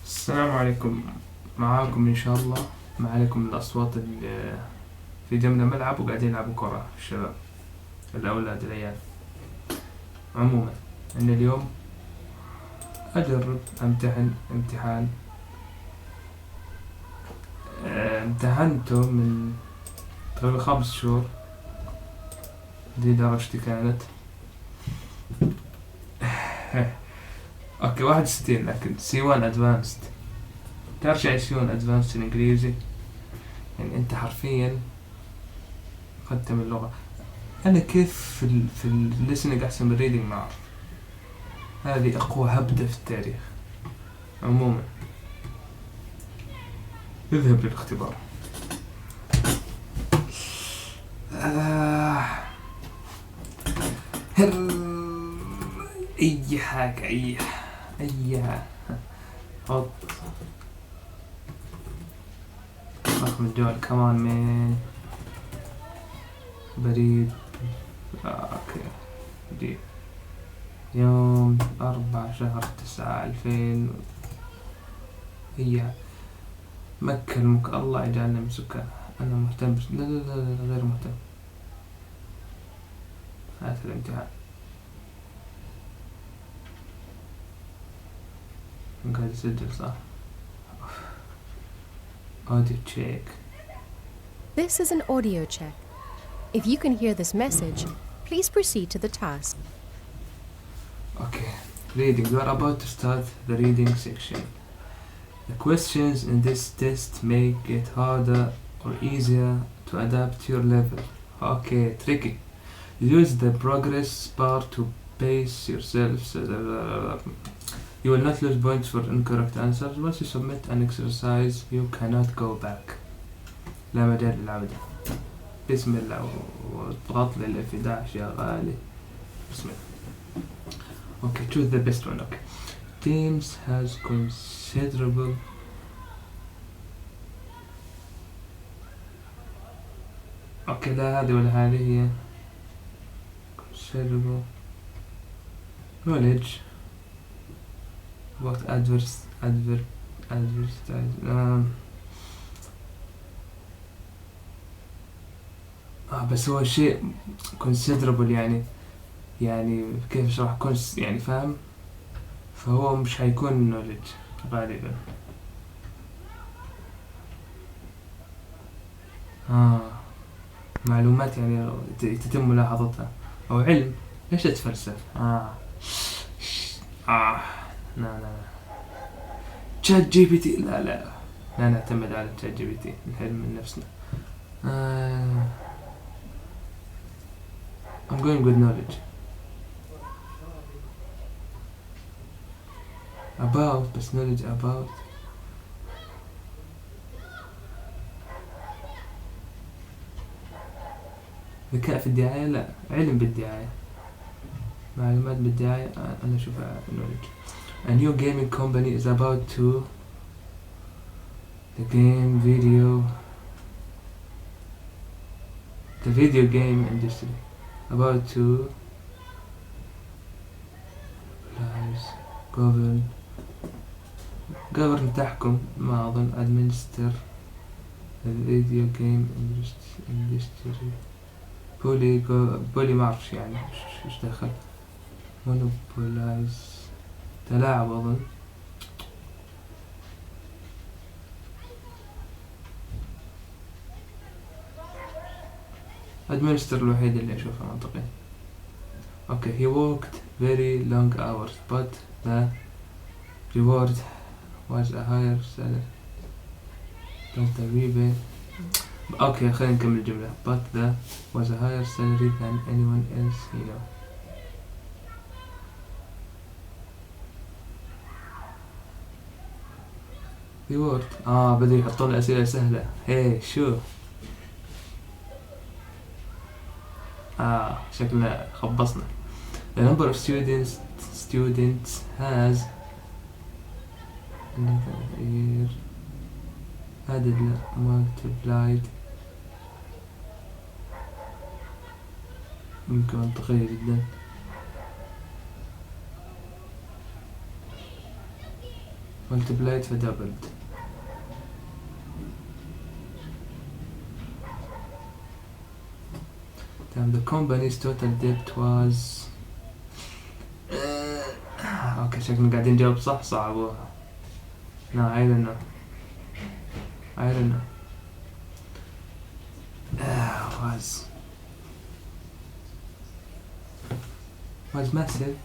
السلام عليكم. معاكم إن شاء الله. ما عليكم الأصوات اللي في جنبنا ملعب وقاعدين يلعبوا كرة الشباب الأولاد العيال. عموما أنا اليوم أجرب أمتحن امتحان امتحنته من تقريبا 5 شهور. دي درجتي كانت اوكي 61 لكن C1 ادفانسد. تعرف يعني C1 ادفانسد الانجليزي؟ يعني انت حرفيا ختم اللغة. انا كيف في الليسننج احسن من الريدنج ما اعرف. هذه اقوى هبدة في التاريخ. عموما اذهب للاختبار. آه. اي حاجة اي حط رقم الجوال كمان من بريد. اوكي دي يوم 4/9/2000. هي مكة الله يجعلنا من سكان. أنا مهتم لا لا لا لا غير مهتم. هات الامتحان. قاعد يسجل صح؟ audio check. This is an audio check. If you can hear this message, please proceed to the task. Okay. Reading. You are about to start the reading section. The questions in this test may get harder or easier to adapt to your level. Okay, tricky. Use the progress bar to pace yourself. You will not lose points for incorrect answers. Once you submit an exercise, you cannot go back. لا مجال للعودة. بسم الله واضغط لي F11 يا غالي. بسم الله. Okay, choose the best one. Okay. Teams has considerable اوكي لا هذه ولا هذه. هي considerable knowledge about advertise بس هو شيء considerable يعني كيف اشرح يعني فاهم. فهو مش هيكون knowledge غالبا. معلومات يعني تتم ملاحظتها او علم. ليش اتفلسف؟ لا تشات جي بي تي. لا نعتمد على تشات جي بي تي. نحل من نفسنا. I'm going with knowledge. About بس knowledge about. ذكاء في الدعاية. لا علم بالدعاية. معلومات بالدعاية. أنا أشوفها knowledge. A new gaming company is about to the video game industry about to govern تحكم ما أظن administer the video game industry. بولي ما أعرف يعني إيش دخل. monopolize تلاعب أظن. administer الوحيد اللي أشوفه منطقي. Okay, he worked very long hours but the reward was a higher salary. But the rebate. Okay, خلينا نكمل الجملة. But the was a higher salary than anyone else he knew. reward. بدأوا يحطون أسئلة سهلة. hey شو شكلنا خبصنا. The number of students has year added multiplied. ممكن منطقية جدا. multiplied فdoubled. Damn, the company's total debt was اوكي شكلنا قاعدين نجاوب صح صعبوها. No, I don't know. Was massive,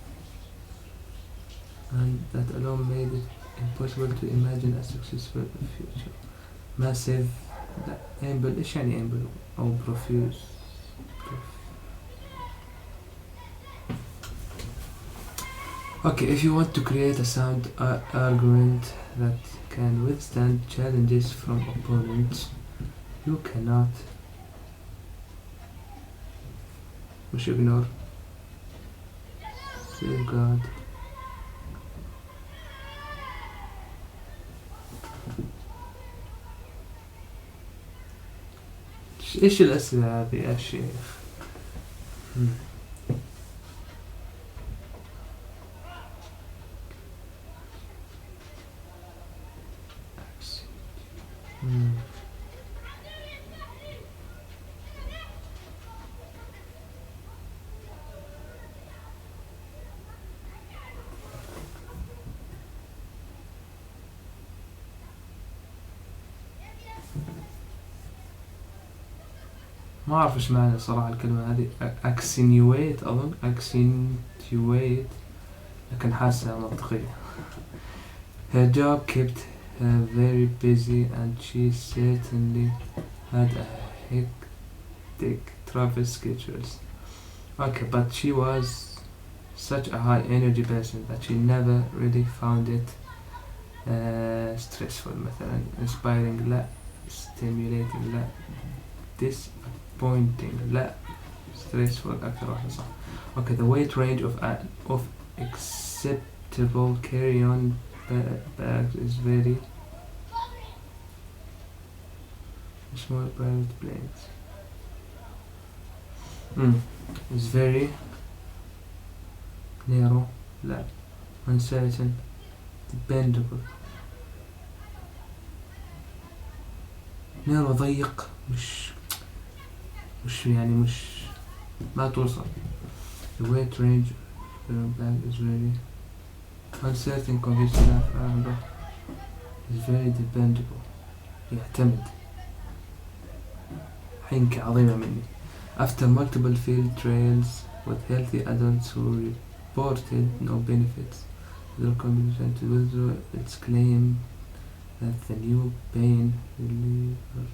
and that alone made it impossible to imagine a successful future. Massive, ample إيش يعني ample أو profuse. Okay, if you want to create a sound argument that can withstand challenges from opponents, you cannot ignore, safeguard, ايش الأسئلة هذه يا شيخ؟ ما أعرف إيش معنى صراحة الكلمة هذه. accentuate أظن accentuate، لكن حاسة منطقية. Her job kept her very busy and she certainly had a hectic travel schedules. Okay, but she was such a high energy person that she never really found it stressful مثلا. inspiring لا، stimulating لا، disappointing لا، stressful أكثر واحدة صح. Okay, the weight range of acceptable carry-on bags is very small private planes. Is very narrow لا، uncertain, dependable. narrow ضيق، مش يعني مش ما توصل. the weight range of the bag is very uncertain, conventional is very dependable، يعتمد. حنكة عظيمة مني. After multiple field trials with healthy adults who reported no benefits, the company to withdraw its claim that the new pain reliever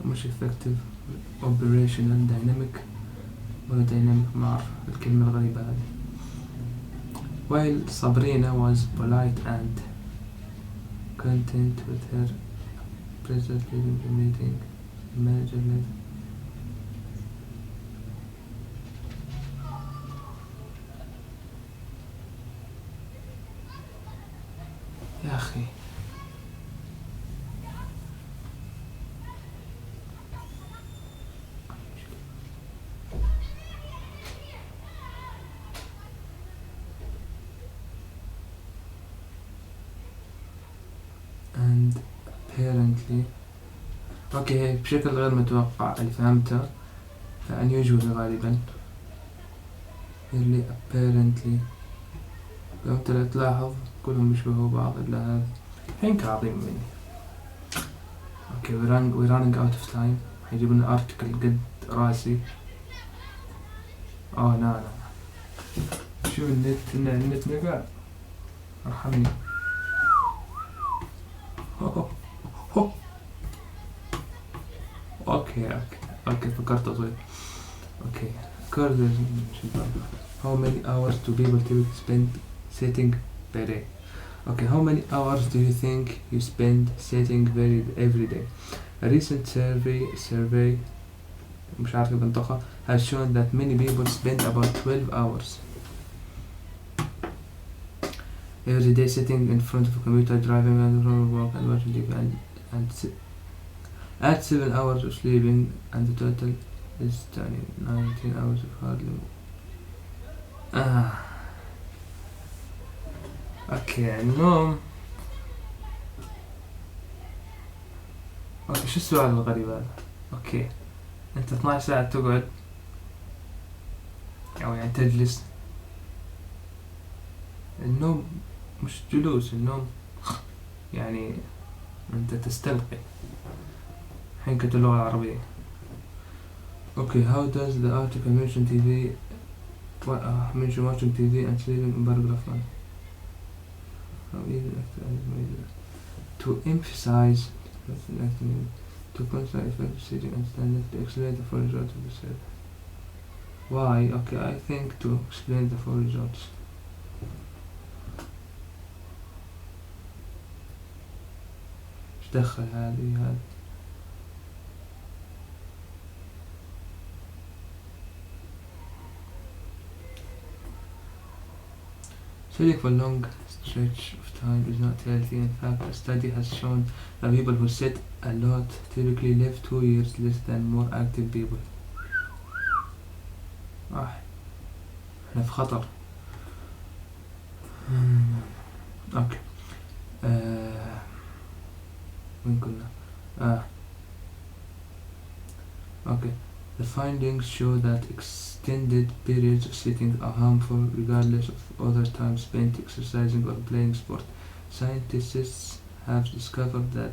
مش effective operational dynamic ولا dynamic، ما أعرف الكلمة الغريبة هذه. while Sabrina was polite and content with her present leaving the meeting, the manager left. يا أخي and apparently اوكي بشكل غير متوقع اللي فهمته unusual غالبا اللي apparently لو انت لا تلاحظ كلهم يشبهوا بعض الا هذا. حين عظيم مني. اوكي we're running out of time. حيجيب لنا article قد راسي. لا شو النت نقع ارحمني. اوكي فكرت اطوي. اوكي how many hours do people typically spend sitting per day? Okay, how many hours do you think you spend sitting every day? A recent survey مش عارف كيف بنطقها has shown that many people spend about 12 hours every day sitting in front of a computer, driving and work and watching TV and add 7 hours of sleeping and the total is 19 hours of hard labor. اوكي النوم. اوكي شو السؤال الغريب هذا؟ اوكي انت 12 ساعة تقعد او يعني تجلس. النوم مش جلوس، النوم يعني انت تستلقي. الحين كنت اللغة العربية. اوكي how does the article mention TV mention watching TV and sleeping in paragraph 1? To emphasize to consider effective sitting and standing to explain the full results of the survey. Why? Okay, I think to explain the full results. ايش دخل هذه Sitting for long stretch of time is not healthy. In fact, a study has shown that people who sit a lot typically live 2 years less than more active people. احنا في خطر. اوكي وين كنا؟ okay. The findings show that extended periods of sitting are harmful regardless of other time spent exercising or playing sport. Scientists have discovered that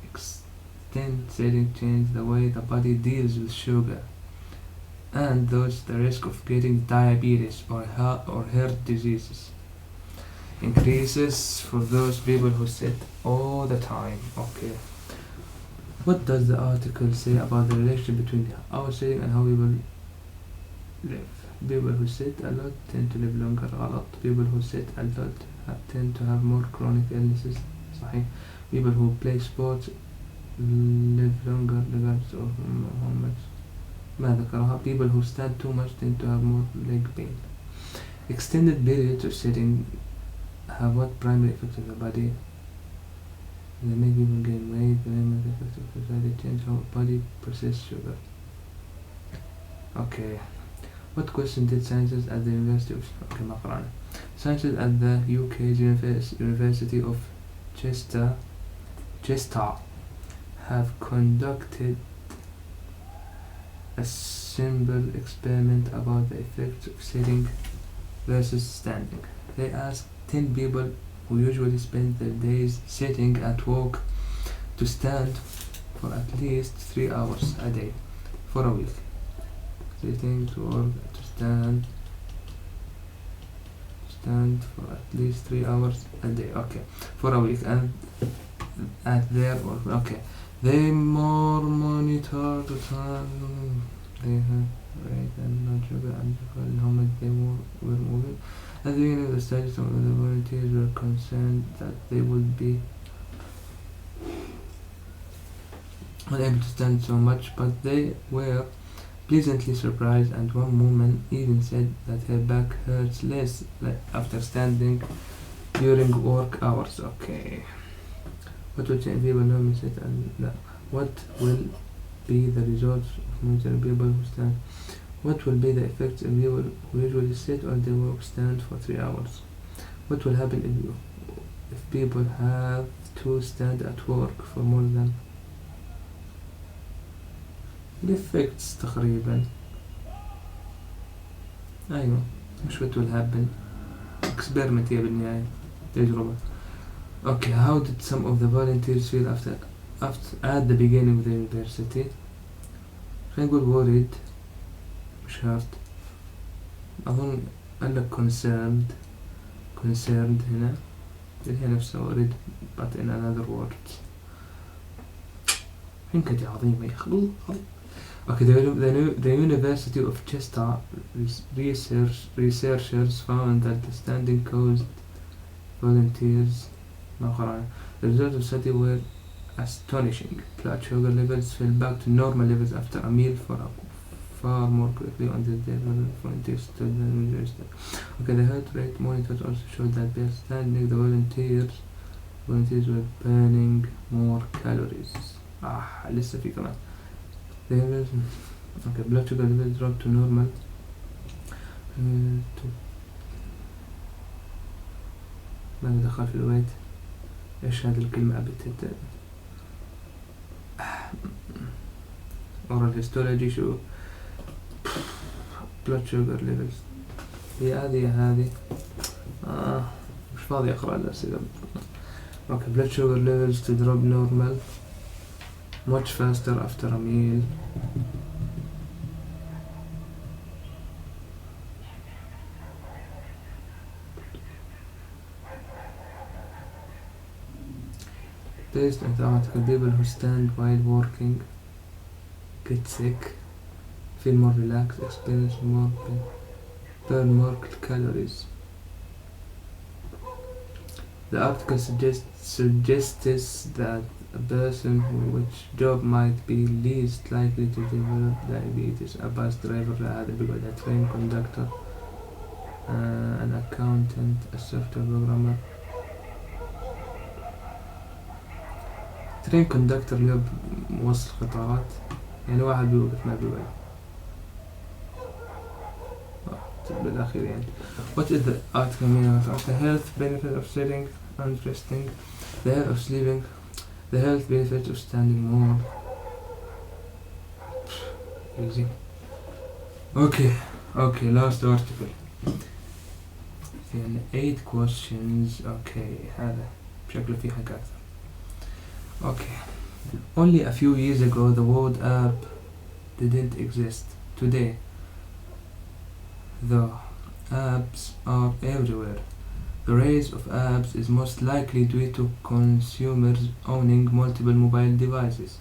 extended sitting changes the way the body deals with sugar and thus the risk of getting diabetes or heart diseases increases for those people who sit all the time. Okay. What does the article say about the relationship between our sitting and how people live? People who sit a lot tend to live longer. غلط. People who sit a lot tend to have more chronic illnesses. صحيح. People who play sports live longer regardless of how much. ما ذكرها. People who stand too much tend to have more leg pain. Extended periods of sitting have what primary effects on the body? They make people gain weight, they make the effects of society change how body processes sugar. Okay. What question did scientists at the University of Scientists at the UK's University of Chester have conducted a simple experiment about the effects of sitting versus standing. They asked 10 people who usually spend their days sitting at work to stand for at least 3 hours a day for a week. Sitting to work to stand for at least 3 hours a day. Okay, for a week and at their work. Okay, they more monitor the time they have weight and blood sugar and how much they were moving. At the beginning of the study, some of the volunteers were concerned that they would be unable to stand so much, but they were pleasantly surprised, and one woman even said that her back hurts less after standing during work hours. Okay. What will change people normally sit and what will be the results of monitoring people who stand? What will be the effects of people who usually sit or they work stand for 3 hours? What will happen if people have to stand at work for more than the effects تقريبا. أيوة مش what will happen. Experiment هي بالنهاية تجربة. Okay, how did some of the volunteers feel after at the beginning of the university? خلينا نقول worried مش hurt. أظن قال لك concerned هنا اللي هي نفسها worried but in another words. حنكة عظيمة يا أخي. Okay, the University of Chester researchers found that the standing caused volunteers the results of the study were astonishing. Blood sugar levels fell back to normal levels after a meal far more quickly on the day volunteers to the Okay, the heart rate monitors also showed that by standing the volunteers were burning more calories. لسه في كمان. Okay, blood sugar levels dropped to normal. ما ندخل في الويت. ايش هذه الكلمة أبتت oral histology شو blood sugar levels هي هذه مش فاضي أقرأ الأسئلة. okay, blood sugar levels to drop normal much faster after a meal. Based on the article, people who stand while working get sick, feel more relaxed, experience more pain, burn more calories. The article suggests that a person which job might be least likely to develop diabetes, a bus driver, a train conductor, an accountant, a software programmer. train conductor اللي هو موصل قطارات يعني واحد بيوقف ما بيوقف بالأخير يعني. What is the outcome meaning of the health benefit of sitting and resting, the health of sleeping, the health benefit of standing more. Easy. Okay, last article. يعني 8 questions. هذا شكله فيه حاجات. Only a few years ago the word app didn't exist. Today the apps are everywhere. The rise of apps is most likely due to consumers owning multiple mobile devices.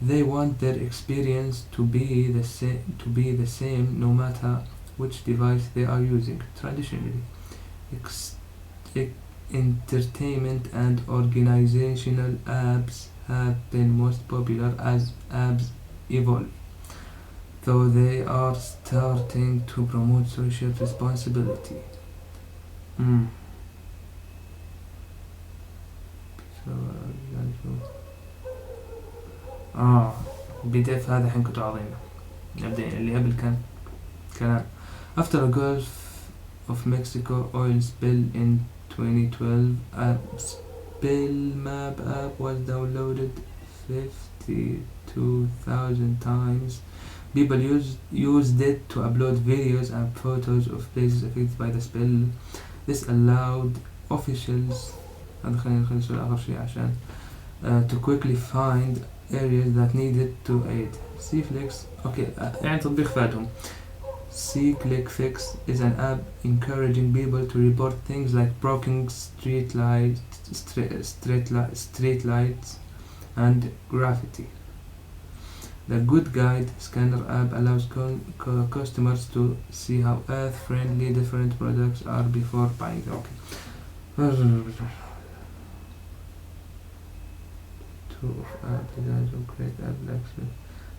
They want their experience to be the same no matter which device they are using. Traditionally, entertainment and organizational apps have been most popular as apps evolve, though they are starting to promote social responsibility. PDF هذا حين كنت عظيمة. نبدأ اللي قبل كان كلام. After a Gulf of Mexico oil spill in 2012, Map app was downloaded 52,000 times. People used it to upload videos and photos of places affected by the spill. This allowed officials to quickly find areas that needed to aid. C-Flex يعني تطبيق فادهم. C-Click-Fix is an app encouraging people to report things like broken street lights and graffiti. The Good Guide Scanner app allows customers to see how earth-friendly different products are before buying them.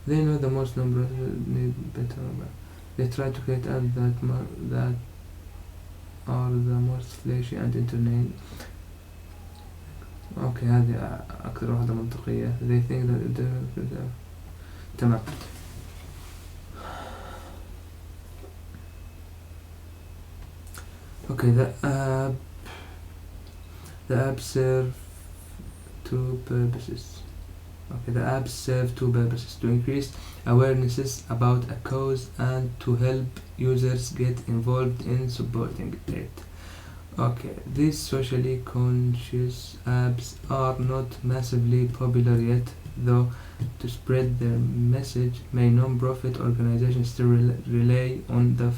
They know the most numbers need better. They try to create apps that are the most flashy and entertaining. هذه أكثر واحدة منطقية. They think that تمام. The app serve two purposes. The apps serve two purposes: to increase awarenesses about a cause and to help users get involved in supporting it. These socially conscious apps are not massively popular yet, though to spread their message, many non-profit organizations still rely on the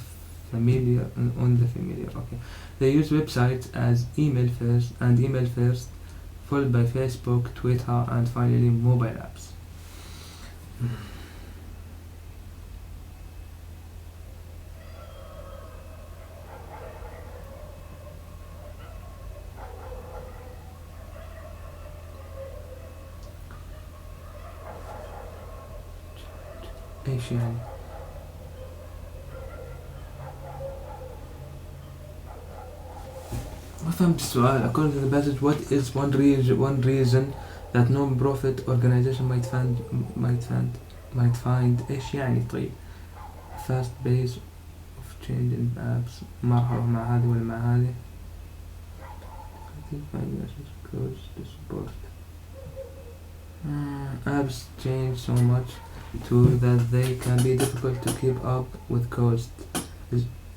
familiar. They use websites as email first, followed by Facebook, Twitter, and finally mobile apps. ايش يعني؟ ما فهمت السؤال. According to the passage, what is one reason that non-profit organization might find ايش يعني طيب؟ fast pace of change in apps. ما راح اروح مع هذه ولا مع هذه. Codes to support. Apps change so much too that they can be difficult to keep up with. Cost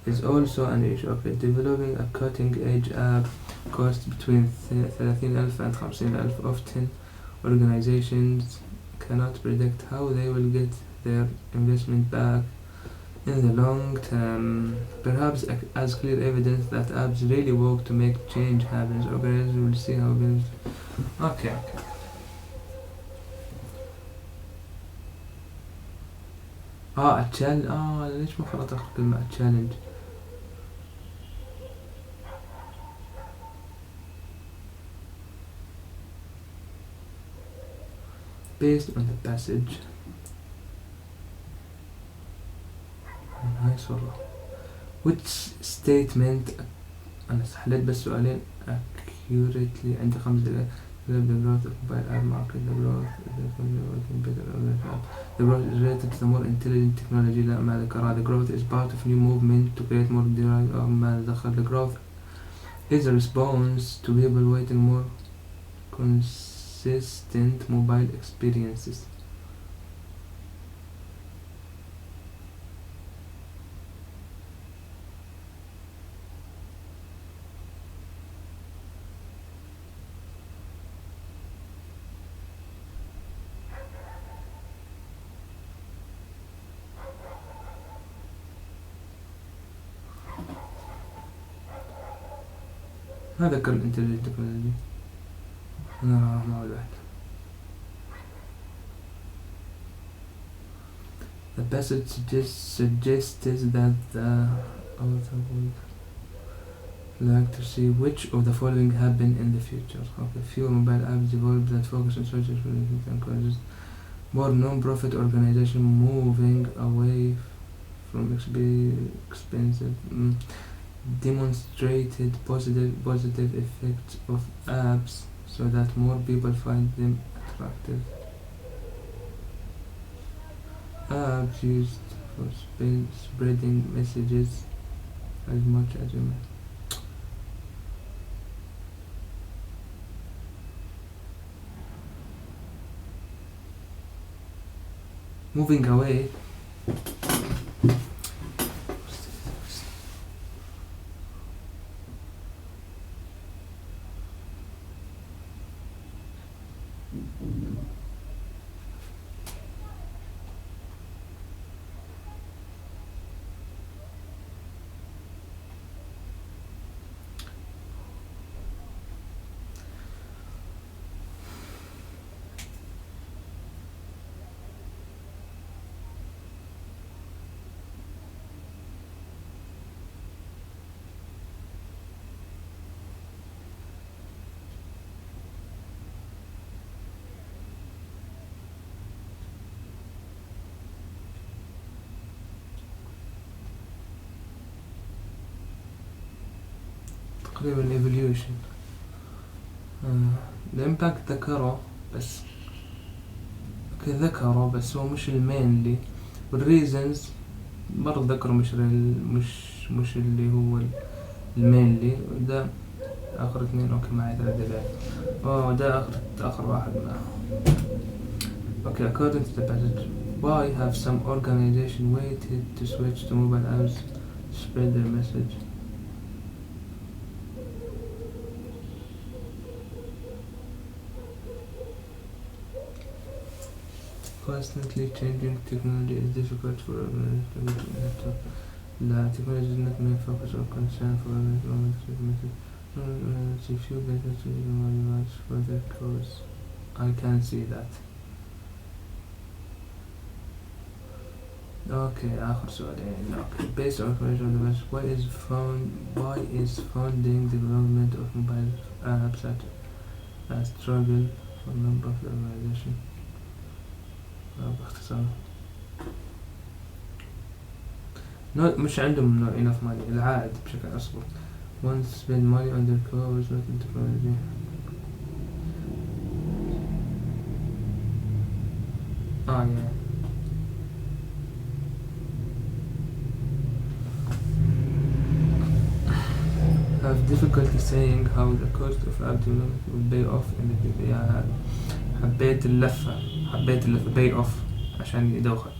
is also an issue. Okay, developing a cutting-edge app costs between 30,000 and 50,000. Often, organizations cannot predict how they will get their investment back in the long term. Perhaps as clear evidence that apps really work to make change happen. Organizations will see how it is. Okay. ليش ما خلطت آخر كلمة challenge؟ based on the passage. نايس والله. which statement أنا حليت بس سؤالين accurately. عندي 5 دقائق. The growth of mobile app market. The growth is related to the more intelligent technology. لا ما ذكرها. The growth is part of new movement to create more derived. ما دخل. The growth is a response to people waiting more consistent mobile experiences. ما ذكر الانتليجنت تكنولوجي. أنا راح مع الواحد. The passage suggests that the author would like to see which of the following happen in the future. Okay, fewer mobile apps developed that focus on social and causes more non-profit organization moving away from expensive. Demonstrated positive effects of apps so that more people find them attractive. Apps used for spreading messages as much as you may. Moving away. تقريبا evolution. الامباكت ذكره بس ذكره بس هو مش المينلي. والريزنز برضه ذكره مش اللي هو المينلي. ده آخر 2. اوكي معي 3 دقايق. ده آخر واحد معه. Okay, according to the passage, why have some organization waited to switch to mobile apps to spread their message? Constantly changing technology is difficult for organizations to the technology is not main focus or concern for organizations. If you get to much for the cause, I can see that. Okay, آخر سؤالين. Okay, based on information on the website, why is funding development of mobile apps such a struggle for non-profit organization? باختصار مش عندهم enough money. العائد بشكل أصبر. Once spend money on their clothes, not in technology. Yeah. Have difficulty saying how the cost of abdomen will pay off in the future. يعني حبيت اللفة pay off عشان يدوخر.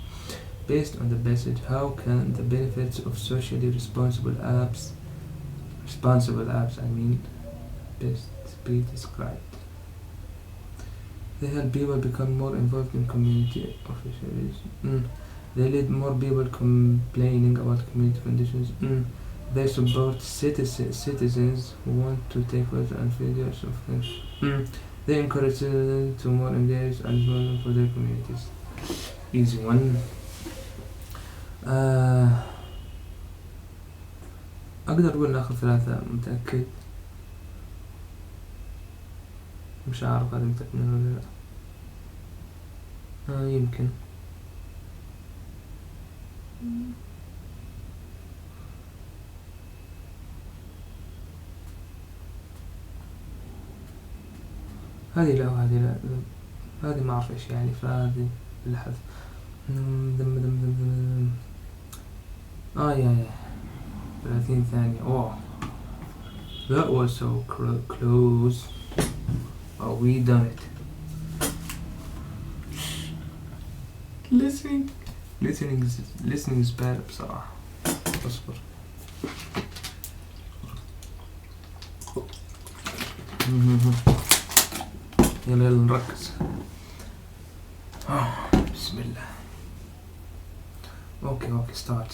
Based on the passage, how can the benefits of socially responsible apps best be described? They help people become more involved in community officials. They lead more people complaining about community conditions. They support citizens who want to take photos and videos of things. They encourage citizens to more engage and more for their communities. Easy one. أقدر أقول ناخذ 3 متأكد. مش عارف هذا متأكد ولا لا. يمكن. هذه لا وهذه لا. هذه ما أعرف إيش يعني فهذه بالحذف. يا 30 ثانية. That was so close. We done it. Listening is bad بصراحة. أصبر. يلا نركز. بسم الله. اوكي start.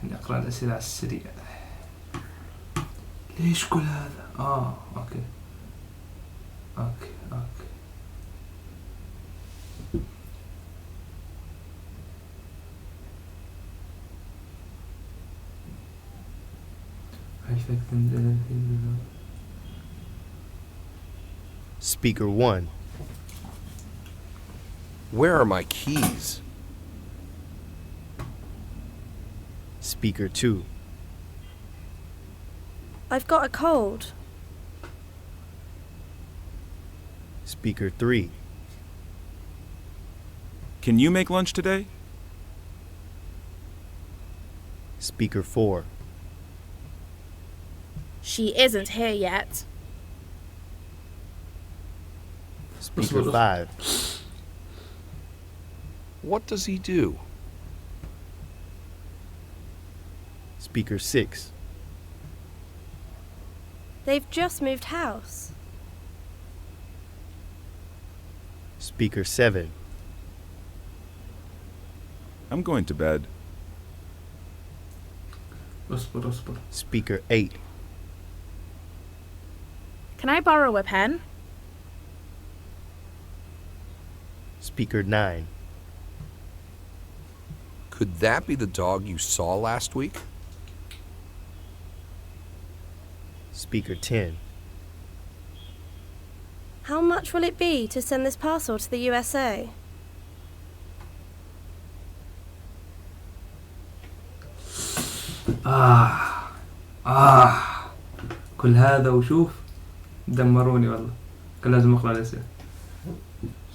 خليني اقرأ الأسئلة على السريع. ليش كل هذا؟ اوكي. Speaker 1. Where are my keys? Speaker 2. I've got a cold. Speaker 3. Can you make lunch today? Speaker 4. She isn't here yet. Speaker 5. What does he do? Speaker 6. They've just moved house. Speaker 7. I'm going to bed. اصبر. Speaker 8. Can I borrow a pen? Speaker 9. Could that be the dog you saw last week? Speaker 10. How much will it be to send this parcel to the USA? كل هذا وشوف دمروني والله. كان لازم اقرأ الأسئلة.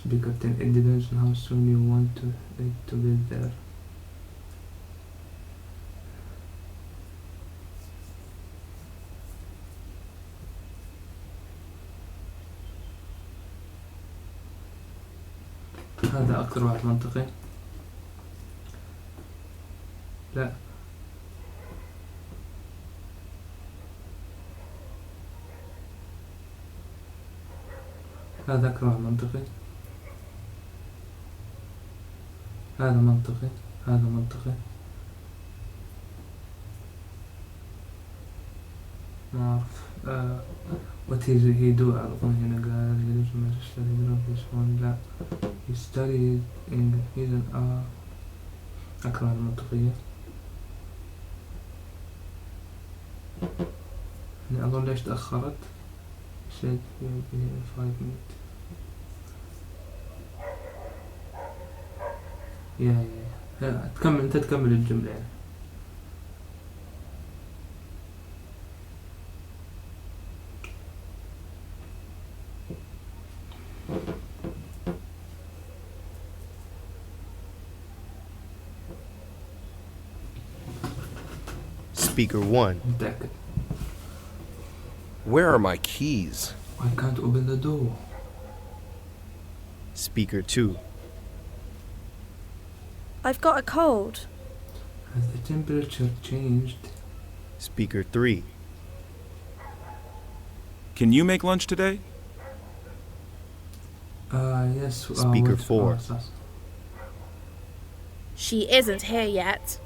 Speaker 10. It depends on how soon you want it to get there. هذا أكثر واحد منطقي. لا هذا أكثر واحد منطقي. هذا منطقي. ما أعرف. what he do أظن هنا قال he doesn't study this one. لا he studied in hidden أكثر واحد منطقية. يعني أظن ليش تأخرت. said you'll be in 5 minutes. أنت تكمل الجملة يعني. Speaker 1. متأكد. Where are my keys? I can't open the door. Speaker 2. I've got a cold. Has the temperature changed? Speaker 3. Can you make lunch today? Yes. Speaker wait, 4. She isn't here yet.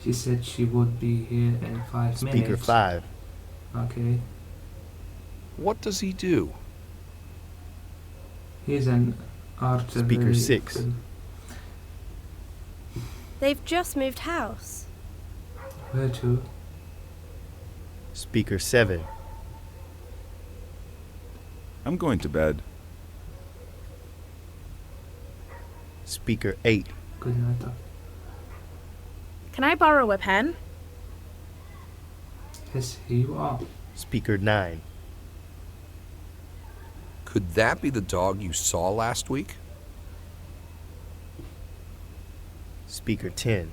She said she would be here in 5 minutes. Speaker 5. Okay. What does he do? He's an archer. Speaker 6. They've just moved house. Where to? Speaker 7. I'm going to bed. Speaker 8. Good night. Can I borrow a pen? Yes, here you are. Speaker 9. Could that be the dog you saw last week? Speaker 10.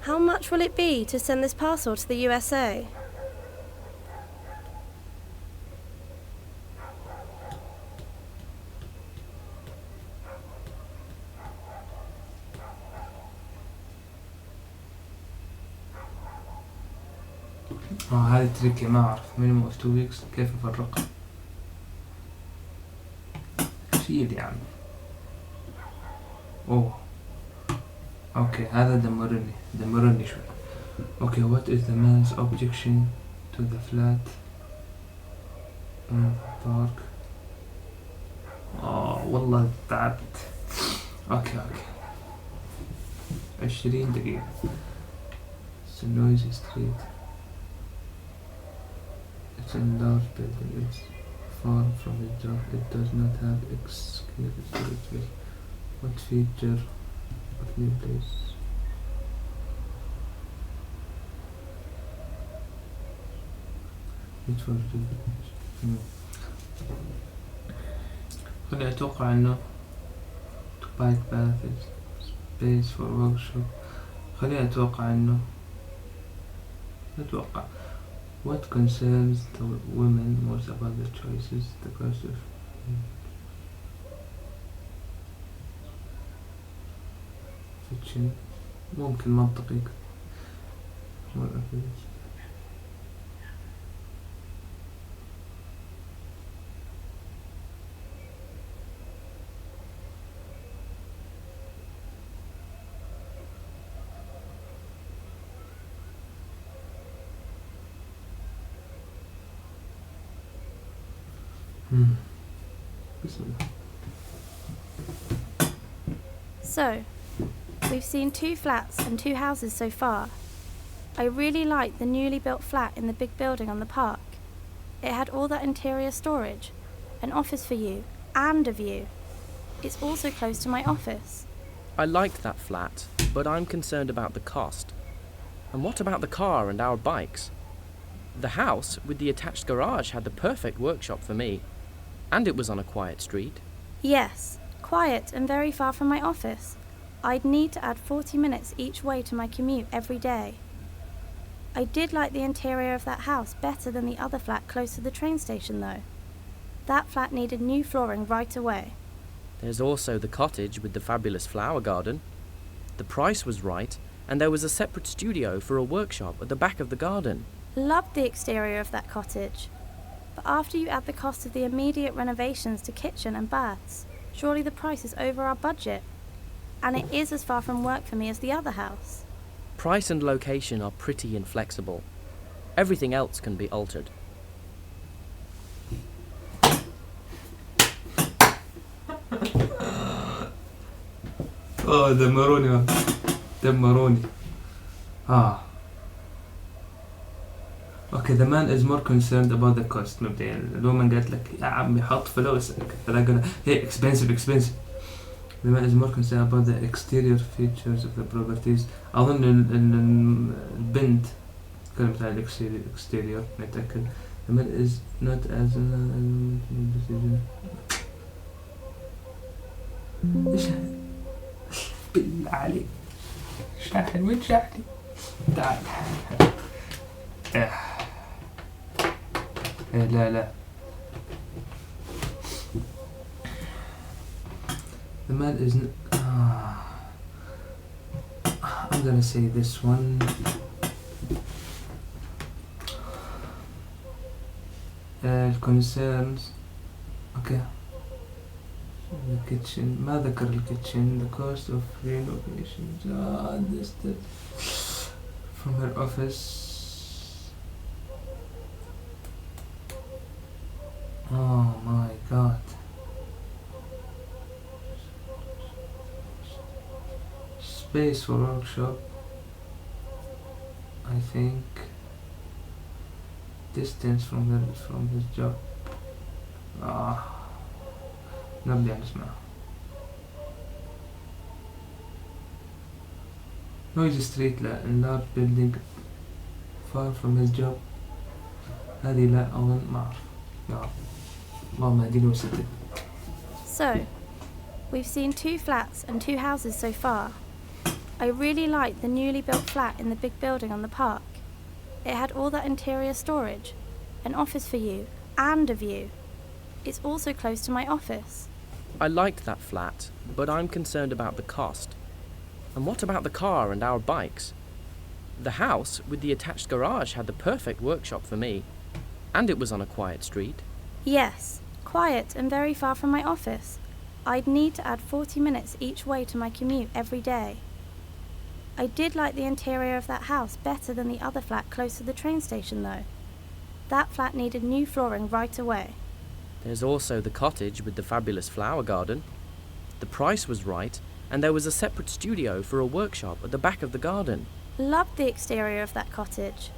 How much will it be to send this parcel to the USA? هذه تريكي ما أعرف minimum of 2 weeks كيف أفرقها؟ شيل يعني. أوه. أوكي هذا دمرني شوي. Okay, what is the man's objection to the flat park? والله تعبت. أوكي 20 دقيقة. It's a noisy street. It's a large building. It's far from the job. It does not have excavated. What feature of new place? It was خليني أتوقع إنه to bike path is space for workshop. خليني أتوقع what concerns the women most about the choices, the cost of fiction. ممكن منطقي. So, we've seen 2 flats and 2 houses so far. I really liked the newly built flat in the big building on the park. It had all that interior storage, an office for you, and a view. It's also close to my office. I liked that flat, but I'm concerned about the cost. And what about the car and our bikes? The house with the attached garage had the perfect workshop for me, and it was on a quiet street. Yes, quiet and very far from my office. I'd need to add 40 minutes each way to my commute every day. I did like the interior of that house better than the other flat close to the train station though. That flat needed new flooring right away. There's also the cottage with the fabulous flower garden. The price was right, and there was a separate studio for a workshop at the back of the garden. Loved the exterior of that cottage. But after you add the cost of the immediate renovations to kitchen and baths, surely the price is over our budget. And it is as far from work for me as the other house. Price and location are pretty inflexible. Everything else can be altered. دمروني. Okay, the man is more concerned about the cost. مبدئيا الومن قالت لك يا عمي حط فلوسك، فلا قال hey expensive. The man is more concerned about the exterior features of the properties. أظن البنت كلمة على exterior نتأكد. The man is not as decision. بالله عليك شاحن وين شاحن؟ تعال. لا. The man is I'm gonna say this one. Concerns. Okay. The kitchen. ما ذكر الكيتشن. The cost of renovations. This from her office. Oh my god. Space for workshop. I think. Distance from his job. نبدأ نسمع. Noisy street لا. Large building far from his job. هذه لا أظن ما أعرف. لا والله هذه لو ستة. So, we've seen 2 flats and 2 houses so far. I really liked the newly built flat in the big building on the park. It had all that interior storage, an office for you, and a view. It's also close to my office. I liked that flat, but I'm concerned about the cost. And what about the car and our bikes? The house with the attached garage had the perfect workshop for me, and it was on a quiet street. Yes, quiet and very far from my office. I'd need to add 40 minutes each way to my commute every day. I did like the interior of that house better than the other flat close to the train station though. That flat needed new flooring right away. There's also the cottage with the fabulous flower garden. The price was right, and there was a separate studio for a workshop at the back of the garden. Loved the exterior of that cottage.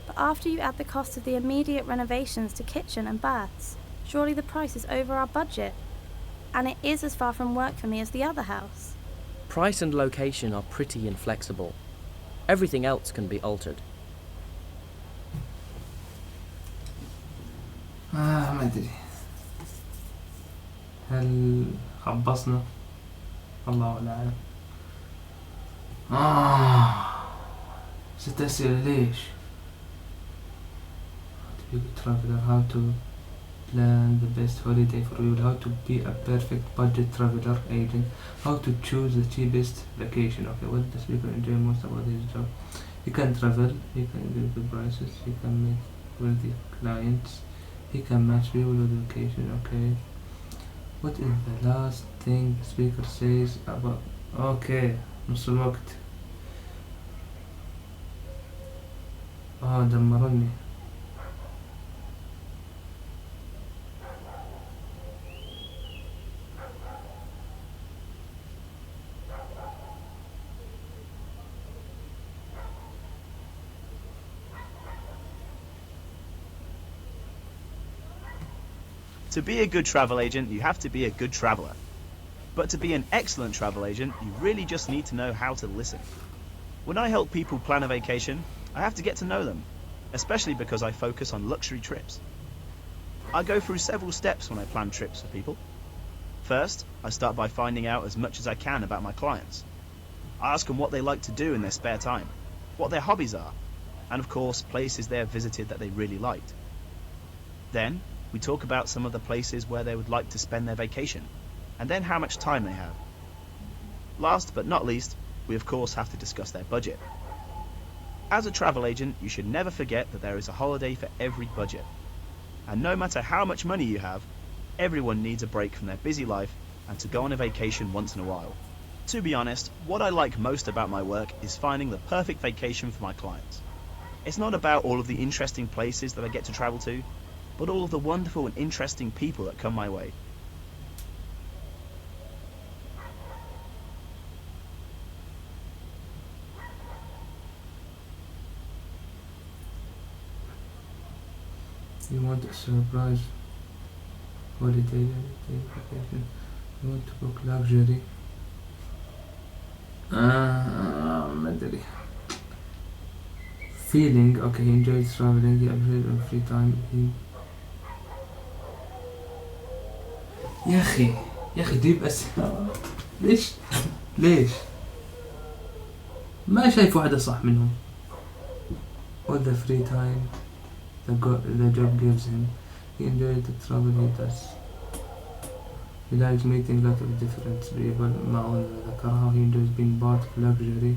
But after you add the cost of the immediate renovations to kitchen and baths, surely the price is over our budget. And it is as far from work for me as the other house. Price and location are pretty inflexible. Everything else can be altered. ما أدري هل خبصنا الله ولا أعلم. 6 أسئلة ليش؟ How to be a traveler, how to plan the best holiday for you, how to be a perfect budget traveler agent, how to choose the cheapest vacation. Okay, what does people enjoy most about his job? He can travel, he can give good prices, he can make wealthy clients, he can match people with vacation. Okay, what is the last thing the speaker says about okay نص الوقت دمرني. To be a good travel agent, you have to be a good traveller. But to be an excellent travel agent, you really just need to know how to listen. When I help people plan a vacation, I have to get to know them, especially because I focus on luxury trips. I go through several steps when I plan trips for people. First, I start by finding out as much as I can about my clients. I ask them what they like to do in their spare time, what their hobbies are, and of course, places they have visited that they really liked. Then, we talk about some of the places where they would like to spend their vacation, and then how much time they have. Last but not least, we of course have to discuss their budget. As a travel agent, you should never forget that there is a holiday for every budget. And no matter how much money you have, everyone needs a break from their busy life and to go on a vacation once in a while. To be honest, what I like most about my work is finding the perfect vacation for my clients. It's not about all of the interesting places that I get to travel to, but all of the wonderful and interesting people that come my way. You want a surprise holiday vacation. You want to book luxury ما ادري. feeling okay he enjoys traveling he appreciates on free time he يا اخي جيب اسئلة ليش ما شايف واحدة صح منهم. all the free time the job gives him he enjoys the travel he does he likes meeting lots of different people ما ذكرها he enjoys being part of luxury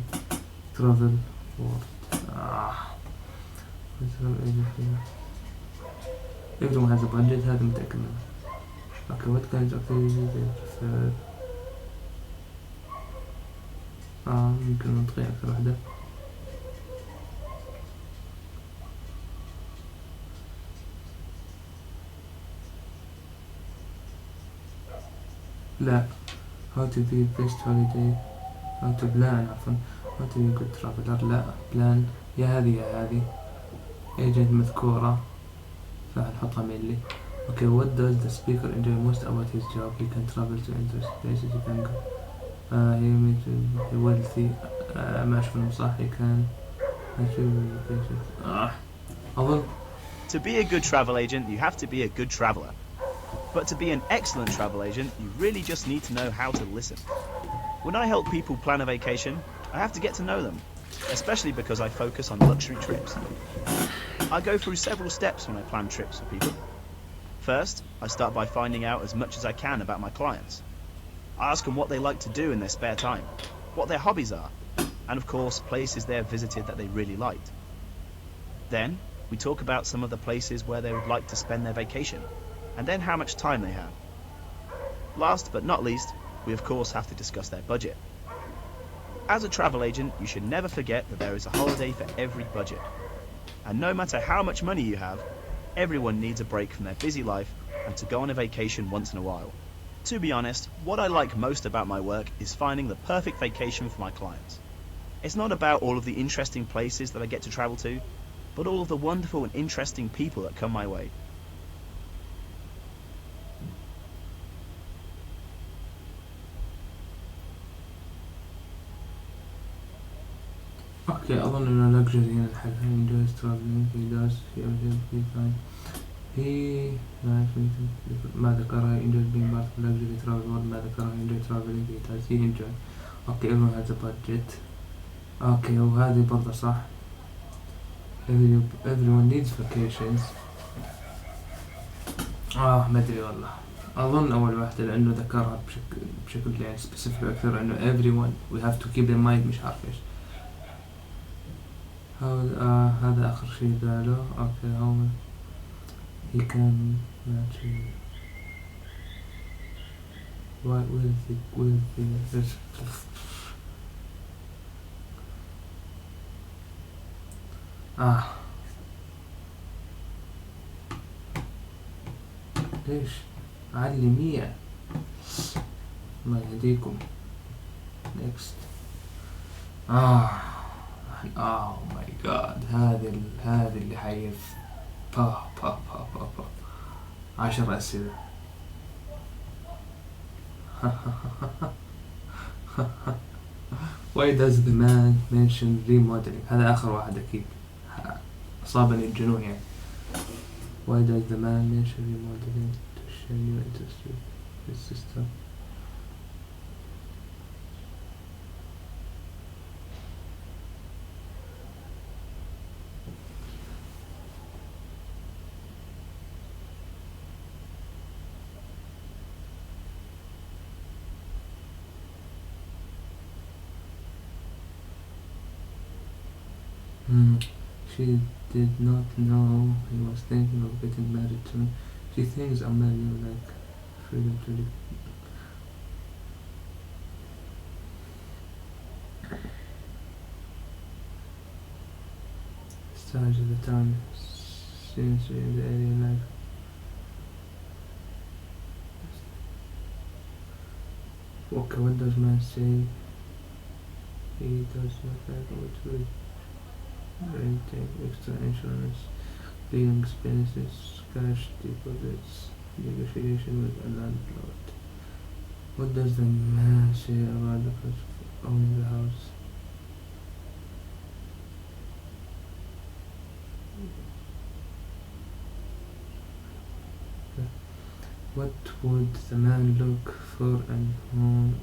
travel world. everyone has a budget هذا متأكد منه. okay what kinds of activities do you prefer ممكن منطقية أكثر واحدة. لا how to be best holiday how to plan عفوا how to be good traveler لا plan يا هذه agent مذكورة فهنحطها mainly. okay what does the speaker enjoy most about his job he can travel to interesting places he can go he meets wealthy ما أشوف إنه صح he can أظن To be a good travel agent, you have to be a good traveler. But to be an excellent travel agent, you really just need to know how to listen. When I help people plan a vacation, I have to get to know them, especially because I focus on luxury trips. I go through several steps when I plan trips for people. First, I start by finding out as much as I can about my clients. I ask them what they like to do in their spare time, what their hobbies are, and of course, places they have visited that they really liked. Then, we talk about some of the places where they would like to spend their vacation, and then how much time they have. Last but not least, we of course have to discuss their budget. As a travel agent, you should never forget that there is a holiday for every budget. And no matter how much money you have, everyone needs a break from their busy life and to go on a vacation once in a while. To be honest, what I like most about my work is finding the perfect vacation for my clients. It's not about all of the interesting places that I get to travel to, but all of the wonderful and interesting people that come my way. اوكي اظن انه luxury هنا الحل. he enjoys traveling he does he enjoys free time he ما ذكرها he enjoys being part of luxury travel world ما ذكرها he enjoys traveling he does he enjoy. اوكي everyone has a budget. اوكي وهذه برضه صح. everyone needs vacations. ما ادري والله اظن اول واحدة لانه ذكرها بشكل يعني specific اكثر انه everyone we have to keep in mind مش عارف ايش. هذا آخر شيء قاله. أوكي هو he can wealthy ليش علي 100 الله يهديكم. next oh my god هذه اللي حيف 10 أسئلة. why does the man mention remodeling هذا آخر واحد أكيد أصابني الجنون يعني. why does the man mention remodeling to show you interest in his system. She did not know he was thinking of getting married soon. She thinks I'm married like freedom to live. Stars of the town since in the area like okay, what does man say? He does not like what to renting, extra insurance, cleaning expenses, cash deposits, negotiation with a landlord. What does the man say about the first? owning the house. What would the man look for in home?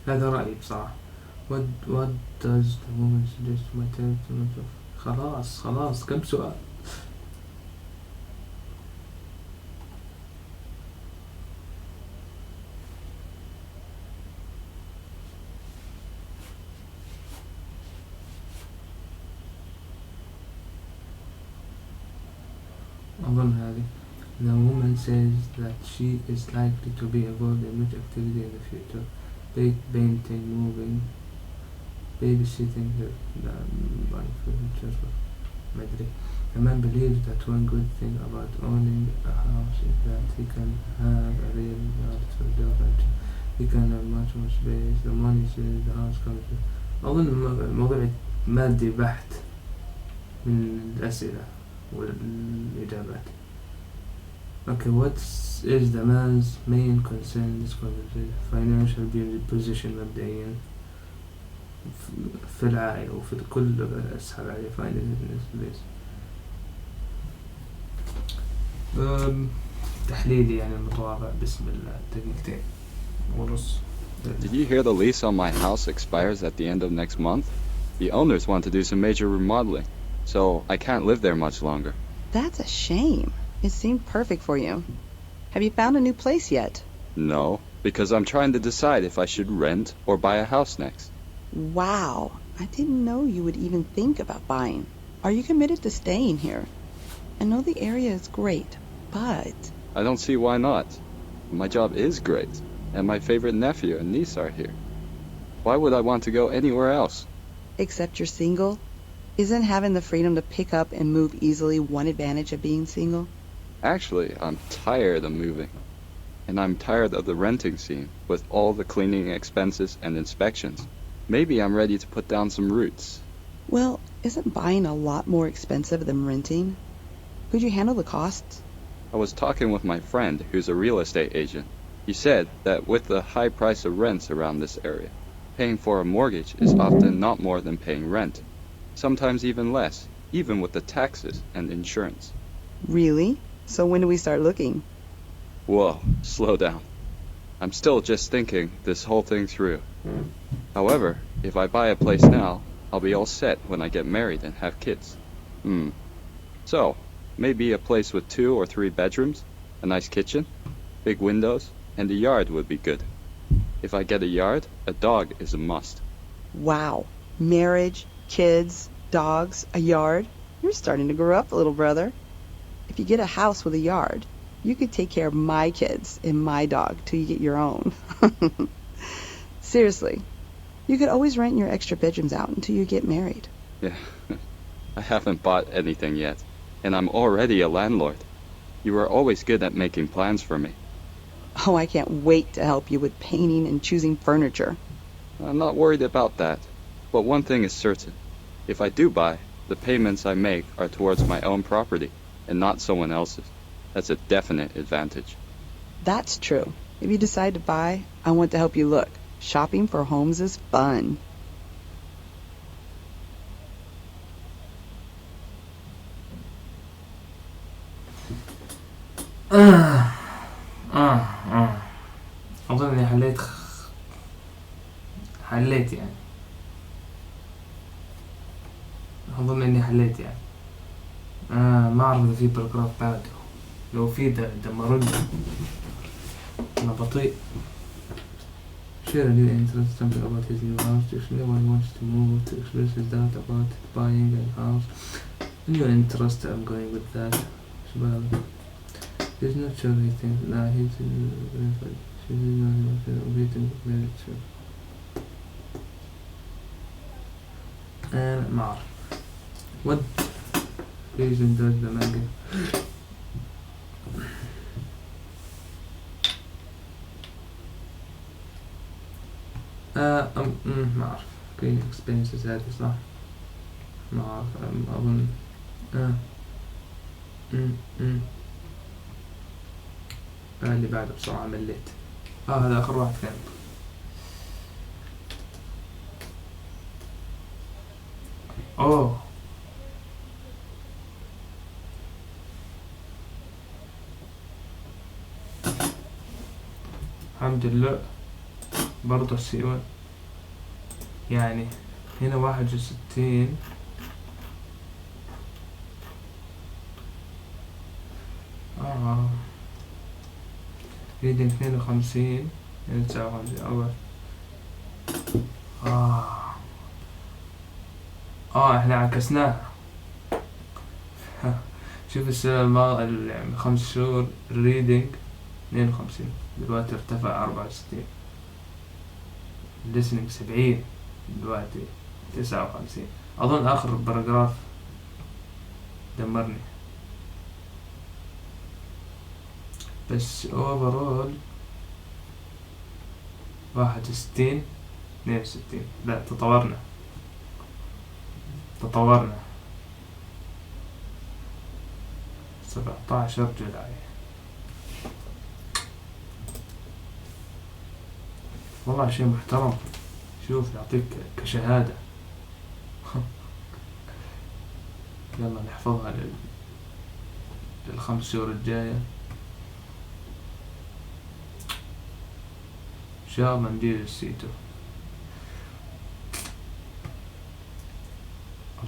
هذا رأيي بصراحة. What does the woman suggest to my therapist? خلاص كم سؤال؟ أظن هذه. The woman says that she is likely to be involved in much activity in the future. Painting, moving, babysitting her ما أدري. A man believes that one good thing about owning a house is that he can have a real yard for the adventure. He can have much more space. The money says the house comes with. أظن الموضوع مادي بحت من الأسئلة والإجابات. Okay, what is the man's main concern in this conversation? Financial position مبدئيا في العائلة وفي كل أصحاب العائلة finance. تحليلي يعني المتواضع بسم الله دقيقتين ونص. Did you hear the lease on my house expires at the end of next month? The owners want to do some major remodeling, so I can't live there much longer. That's a shame. It seemed perfect for you. Have you found a new place yet? No, because I'm trying to decide if I should rent or buy a house next. Wow, I didn't know you would even think about buying. Are you committed to staying here? I know the area is great, but... I don't see why not. My job is great, and my favorite nephew and niece are here. Why would I want to go anywhere else? Except you're single? Isn't having the freedom to pick up and move easily one advantage of being single? Actually, I'm tired of moving. And I'm tired of the renting scene, with all the cleaning expenses and inspections. Maybe I'm ready to put down some roots. Well, isn't buying a lot more expensive than renting? Could you handle the costs? I was talking with my friend, who's a real estate agent. He said that with the high price of rents around this area, paying for a mortgage is often not more than paying rent. Sometimes even less, even with the taxes and insurance. Really? So when do we start looking? Whoa, slow down. I'm still just thinking this whole thing through. However, if I buy a place now, I'll be all set when I get married and have kids. So, maybe a place with 2 or 3 bedrooms, a nice kitchen, big windows, and a yard would be good. If I get a yard, a dog is a must. Wow. Marriage, kids, dogs, a yard. You're starting to grow up, little brother. If you get a house with a yard, you could take care of my kids and my dog till you get your own. Seriously, you could always rent your extra bedrooms out until you get married. Yeah, I haven't bought anything yet, and I'm already a landlord. You were always good at making plans for me. Oh, I can't wait to help you with painting and choosing furniture. I'm not worried about that, but one thing is certain. If I do buy, the payments I make are towards my own property and not someone else's. That's a definite advantage. That's true. If you decide to buy, I want to help you look. Shopping for homes is fun. أظن إني حليت يعني. أظن إني حليت يعني. ما أعرف إذا في باراجراف بعده. لو في دمرني. أنا بطيء. Share a new interest, something about his new house. If anyone wants to move, to express his doubt about buying a house. A new interest, I'm going with that. Well, he's not sure he thinks. Nah, he's waiting very sure. ما أعرف. What reason does the manga? ما أعرف. Cleaning expenses هذه صح. ما أعرف، أظن اللي بعده بسرعة مليت. هذا آخر واحد كان. أوه الحمد لله. برضه السيون يعني هنا 61. ريدنج 52 59 أول. احنا عكسناها. شوف السنة من 5 شهور الريدنج 52، دلوقتي ارتفع 64. الليسننج 70، دلوقتي 59. أظن آخر باراجراف دمرني. بس overall 61 62. لا تطورنا 17 جولاي. والله شيء محترم. شوف يعطيك كشهادة. يلا نحفظها لل5 شهور الجاية إن شاء الله. ندير السيتو.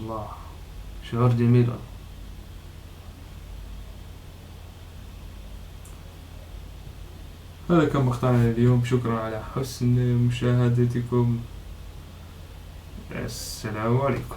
الله شعور جميل. هذا كان مقطعنا اليوم. شكرا على حسن مشاهدتكم. السلام عليكم.